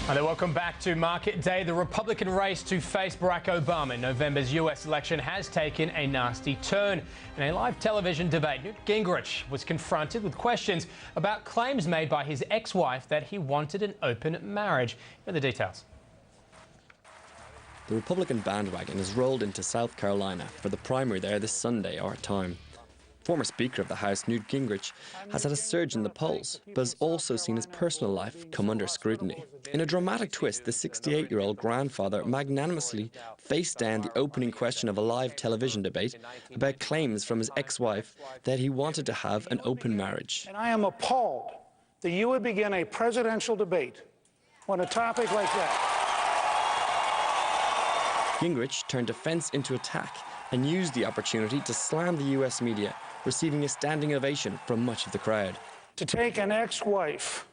Hello, welcome back to Market Day. The Republican race to face Barack Obama in November's US election has taken a nasty turn. In a live television debate, Newt Gingrich was confronted with questions about claims made by his ex-wife that he wanted an open marriage. Here are the details. The Republican bandwagon has rolled into South Carolina for the primary there this Sunday, our time. Former Speaker of the House, Newt Gingrich, has had a surge in the polls, but has also seen his personal life come under scrutiny. In a dramatic twist, the 68-year-old grandfather magnanimously faced down the opening question of a live television debate about claims from his ex-wife that he wanted to have an open marriage. And I am appalled that you would begin a presidential debate on a topic like that. Gingrich turned defence into attack and used the opportunity to slam the US media, receiving a standing ovation from much of the crowd. To take an ex-wife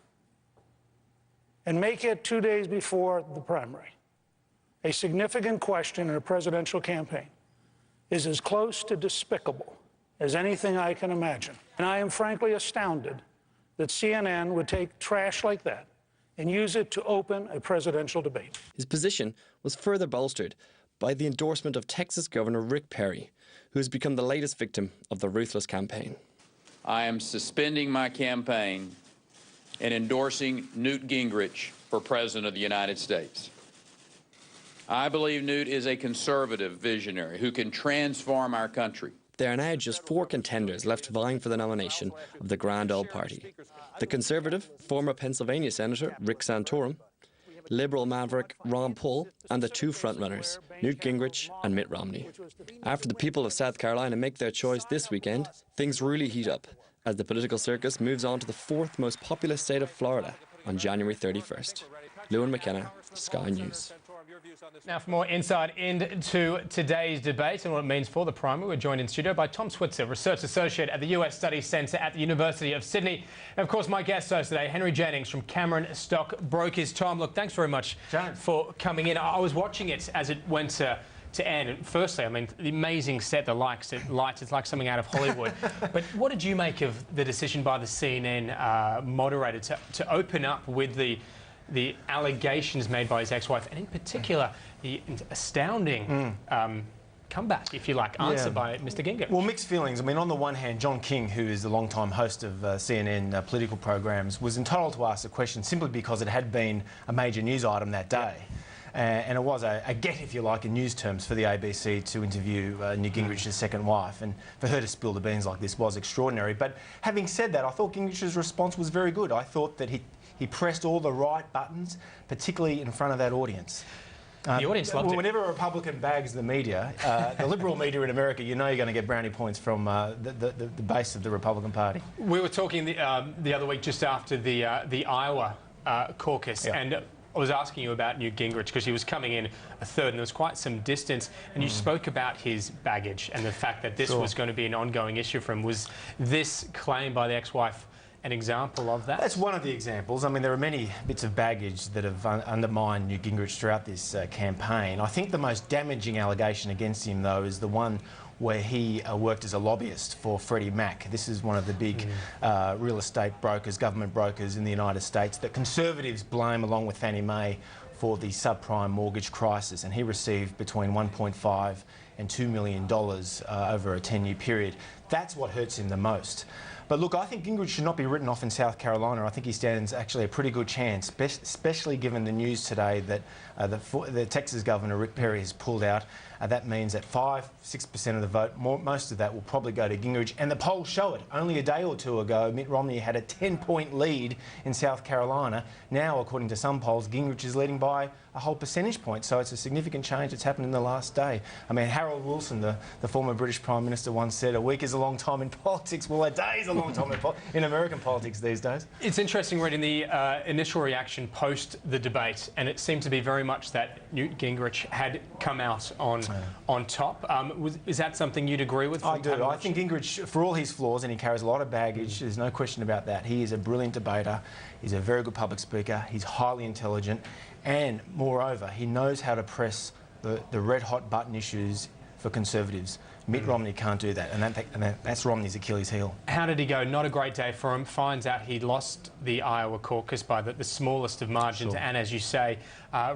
and make it 2 days before the primary a significant question in a presidential campaign is as close to despicable as anything I can imagine. And I am frankly astounded that CNN would take trash like that and use it to open a presidential debate. His position was further bolstered by the endorsement of Texas Governor Rick Perry, who has become the latest victim of the ruthless campaign. I am suspending my campaign and endorsing Newt Gingrich for President of the United States. I believe Newt is a conservative visionary who can transform our country. There are now just 4 contenders left vying for the nomination of the Grand Old Party. The Conservative, former Pennsylvania Senator Rick Santorum, Liberal maverick Ron Paul, and the 2 frontrunners, Newt Gingrich and Mitt Romney. After the people of South Carolina make their choice this weekend, things really heat up as the political circus moves on to the 4th most populous state of Florida on January 31st. Lewin McKenna, Sky News. Now for more insight into today's debate and what it means for the primary, we're joined in studio by Tom Switzer, Research Associate at the US Studies Centre at the University of Sydney. And of course, my guest host today, Henry Jennings from Cameron Stock Brokers. Tom, look, thanks very much for coming in. I was watching it as it went to end. And firstly, I mean, the amazing set, the lights, it's like something out of Hollywood. But what did you make of the decision by the CNN moderator to open up with the allegations made by his ex-wife, and in particular, the astounding comeback, if you like, answer by Mr. Gingrich? Well, mixed feelings. I mean, on the one hand, John King, who is the long-time host of CNN political programs, was entitled to ask the question simply because it had been a major news item that day. And it was a get, if you like, in news terms for the ABC to interview Newt Gingrich's second wife. And for her to spill the beans like this was extraordinary. But having said that, I thought Gingrich's response was very good. I thought that he pressed all the right buttons, particularly in front of that audience. The audience loved it. Whenever a Republican bags the media, the liberal media in America, you know you're going to get brownie points from the base of the Republican Party. We were talking the other week just after the Iowa caucus, and I was asking you about Newt Gingrich because he was coming in a third and there was quite some distance, and you spoke about his baggage and the fact that this was going to be an ongoing issue for him. Was this claim by the ex-wife an example of that? That's one of the examples. I mean, there are many bits of baggage that have undermined Newt Gingrich throughout this campaign. I think the most damaging allegation against him, though, is the one where he worked as a lobbyist for Freddie Mac. This is one of the big real estate brokers, government brokers in the United States that Conservatives blame, along with Fannie Mae, for the subprime mortgage crisis. And he received between $1.5 and $2 million over a 10-year period. That's what hurts him the most. But look, I think Gingrich should not be written off in South Carolina. I think he stands actually a pretty good chance, especially given the news today that the Texas Governor, Rick Perry, has pulled out. That means that 5–6% of the vote, most of that will probably go to Gingrich. And the polls show it. Only a day or two ago, Mitt Romney had a 10-point lead in South Carolina. Now, according to some polls, Gingrich is leading by a whole percentage point. So it's a significant change that's happened in the last day. I mean, Harold Wilson, the former British Prime Minister, once said, a week is a long time in politics. Well, a day is a long time in American politics these days. It's interesting reading the initial reaction post the debate, and it seemed to be very much that Newt Gingrich had come out on top. Is that something you'd agree with? I do. I think Gingrich, for all his flaws, and he carries a lot of baggage, there's no question about that. He is a brilliant debater. He's a very good public speaker. He's highly intelligent. And moreover, he knows how to press the red-hot button issues for Conservatives. Mitt Romney can't do that, and that's Romney's Achilles heel. How did he go? Not a great day for him. Finds out he lost the Iowa caucus by the smallest of margins, and as you say,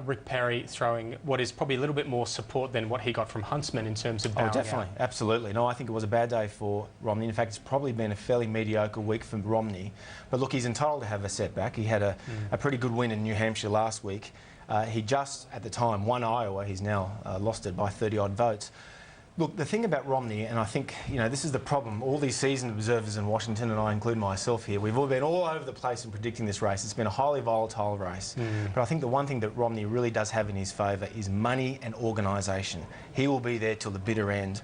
Rick Perry throwing what is probably a little bit more support than what he got from Huntsman in terms of bowing definitely, out. Absolutely. No, I think it was a bad day for Romney. In fact, it's probably been a fairly mediocre week for Romney. But look, he's entitled to have a setback. He had a pretty good win in New Hampshire last week. He just, at the time, won Iowa. He's now lost it by 30-odd votes. Look, the thing about Romney, and I think, you know, this is the problem, all these seasoned observers in Washington, and I include myself here, we've all been all over the place in predicting this race. It's been a highly volatile race. But I think the one thing that Romney really does have in his favour is money and organisation. He will be there till the bitter end.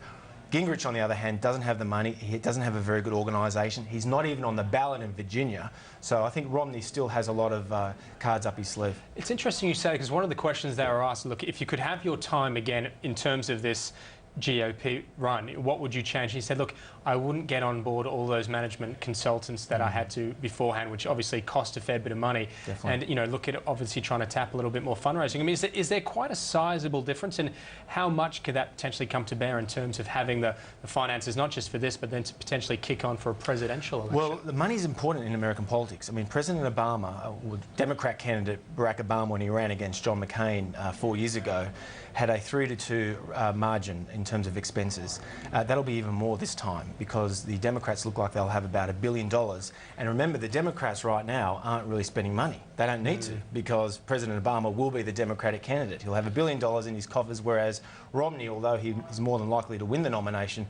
Gingrich, on the other hand, doesn't have the money. He doesn't have a very good organisation. He's not even on the ballot in Virginia. So I think Romney still has a lot of cards up his sleeve. It's interesting you say, because one of the questions they were asked, look, if you could have your time again in terms of this GOP run, what would you change? He said, look, I wouldn't get on board all those management consultants that I had to beforehand, which obviously cost a fair bit of money. Definitely. And, you know, look at obviously trying to tap a little bit more fundraising. I mean, is there quite a sizable difference in how much could that potentially come to bear in terms of having the finances, not just for this, but then to potentially kick on for a presidential election? Well, the money's important in American politics. I mean, President Obama, Democrat candidate Barack Obama, when he ran against John McCain 4 years ago, had a 3-2 margin in terms of expenses. That'll be even more this time because the Democrats look like they'll have about $1 billion. And remember, the Democrats right now aren't really spending money. They don't need to because President Obama will be the Democratic candidate. He'll have $1 billion in his coffers, whereas Romney, although he is more than likely to win the nomination,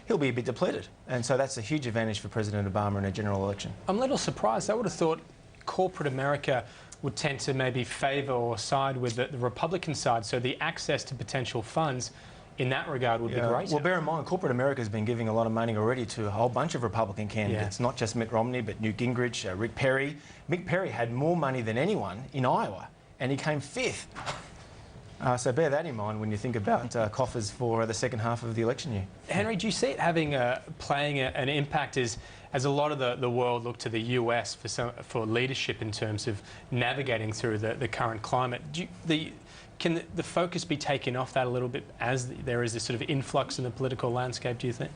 he'll be a bit depleted. And so that's a huge advantage for President Obama in a general election. I'm a little surprised. I would have thought corporate America would tend to maybe favour or side with the Republican side, so the access to potential funds in that regard would be great. Well, bear in mind, corporate America has been giving a lot of money already to a whole bunch of Republican candidates, not just Mitt Romney, but Newt Gingrich, Rick Perry. Mick Perry had more money than anyone in Iowa, and he came 5th. So bear that in mind when you think about coffers for the second half of the election year. Henry, do you see it having playing an impact as a lot of the world look to the US for leadership in terms of navigating through the current climate? Can the focus be taken off that a little bit as there is this sort of influx in the political landscape, do you think?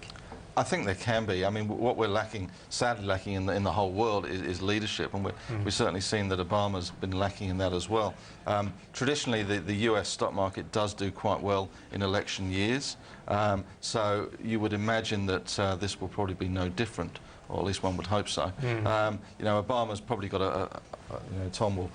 I think there can be. I mean, what we're lacking, sadly lacking in the whole world is leadership, and we've certainly seen that Obama's been lacking in that as well. Traditionally, the US stock market does do quite well in election years, so you would imagine that this will probably be no different, or at least one would hope so. You know, Obama's probably got you know, Tom will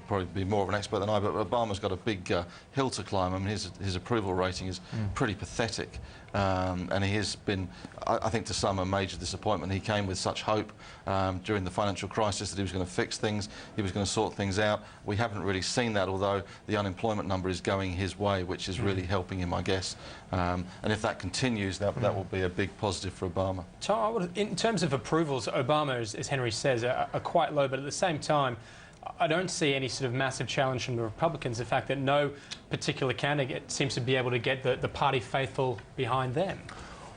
probably be more of an expert than I, but Obama's got a big hill to climb. I mean, his approval rating is pretty pathetic. And he has been, I think, to some a major disappointment. He came with such hope during the financial crisis that he was going to fix things, he was going to sort things out. We haven't really seen that, although the unemployment number is going his way, which is really helping him, I guess. And if that continues, that will be a big positive for Obama. Tom, in terms of approvals, Obama, as Henry says, are quite low, but at the same time, I don't see any sort of massive challenge from the Republicans, the fact that no particular candidate seems to be able to get the party faithful behind them.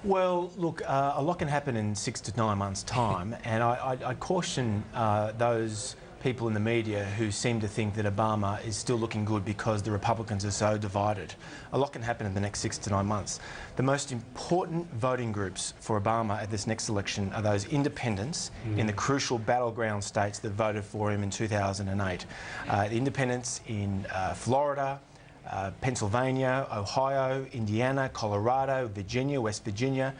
Well, look, a lot can happen in 6 to 9 months' time, and I caution those people in the media who seem to think that Obama is still looking good because the Republicans are so divided. A lot can happen in the next 6 to 9 months. The most important voting groups for Obama at this next election are those independents in the crucial battleground states that voted for him in 2008. The independents in Florida, Pennsylvania, Ohio, Indiana, Colorado, Virginia, West Virginia.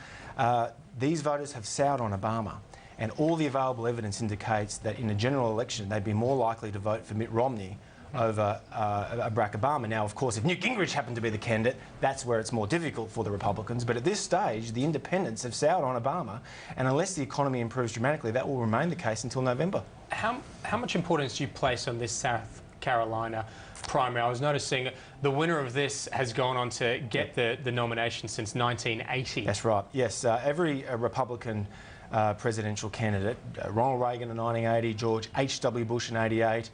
These voters have soured on Obama. And all the available evidence indicates that in a general election, they'd be more likely to vote for Mitt Romney over Barack Obama. Now, of course, if Newt Gingrich happened to be the candidate, that's where it's more difficult for the Republicans. But at this stage, the independents have soured on Obama. And unless the economy improves dramatically, that will remain the case until November. How much importance do you place on this South Carolina primary? I was noticing the winner of this has gone on to get the nomination since 1980. That's right. Yes, every Republican presidential candidate, Ronald Reagan in 1980, George H.W. Bush in 88,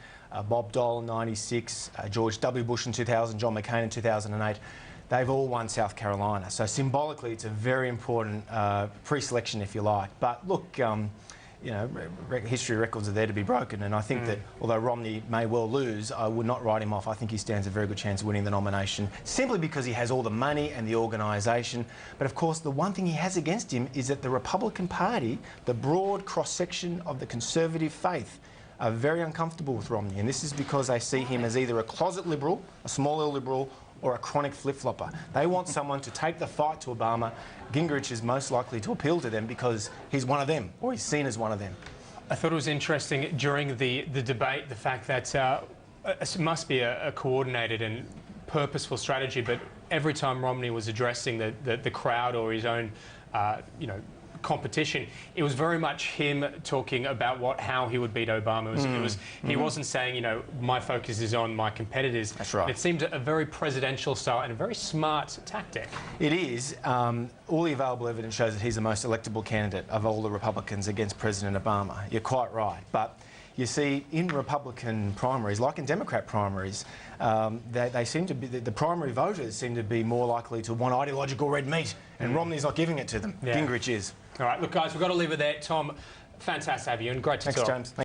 Bob Dole in 96, George W. Bush in 2000, John McCain in 2008, they've all won South Carolina. So symbolically, it's a very important pre-selection, if you like. But look, you know, history records are there to be broken, and I think that although Romney may well lose, I would not write him off. I think he stands a very good chance of winning the nomination, simply because he has all the money and the organisation. But of course, the one thing he has against him is that the Republican Party, the broad cross-section of the conservative faith, are very uncomfortable with Romney, and this is because they see him as either a closet liberal, a small L liberal, or a chronic flip-flopper. They want someone to take the fight to Obama. Gingrich is most likely to appeal to them because he's one of them, or he's seen as one of them. I thought it was interesting during the debate, the fact that it must be a coordinated and purposeful strategy, but every time Romney was addressing the crowd or his own, you know, competition, it was very much him talking about how he would beat Obama. He wasn't saying, you know, my focus is on my competitors. That's right. It seemed a very presidential style and a very smart tactic. It is. All the available evidence shows that he's the most electable candidate of all the Republicans against President Obama. You're quite right. But you see, in Republican primaries, like in Democrat primaries, they seem to be, the primary voters seem to be more likely to want ideological red meat, and Romney's not giving it to them. Yeah. Gingrich is. All right, look, guys, we've got to leave it there. Tom, fantastic to have you, and great to talk. Thanks, James.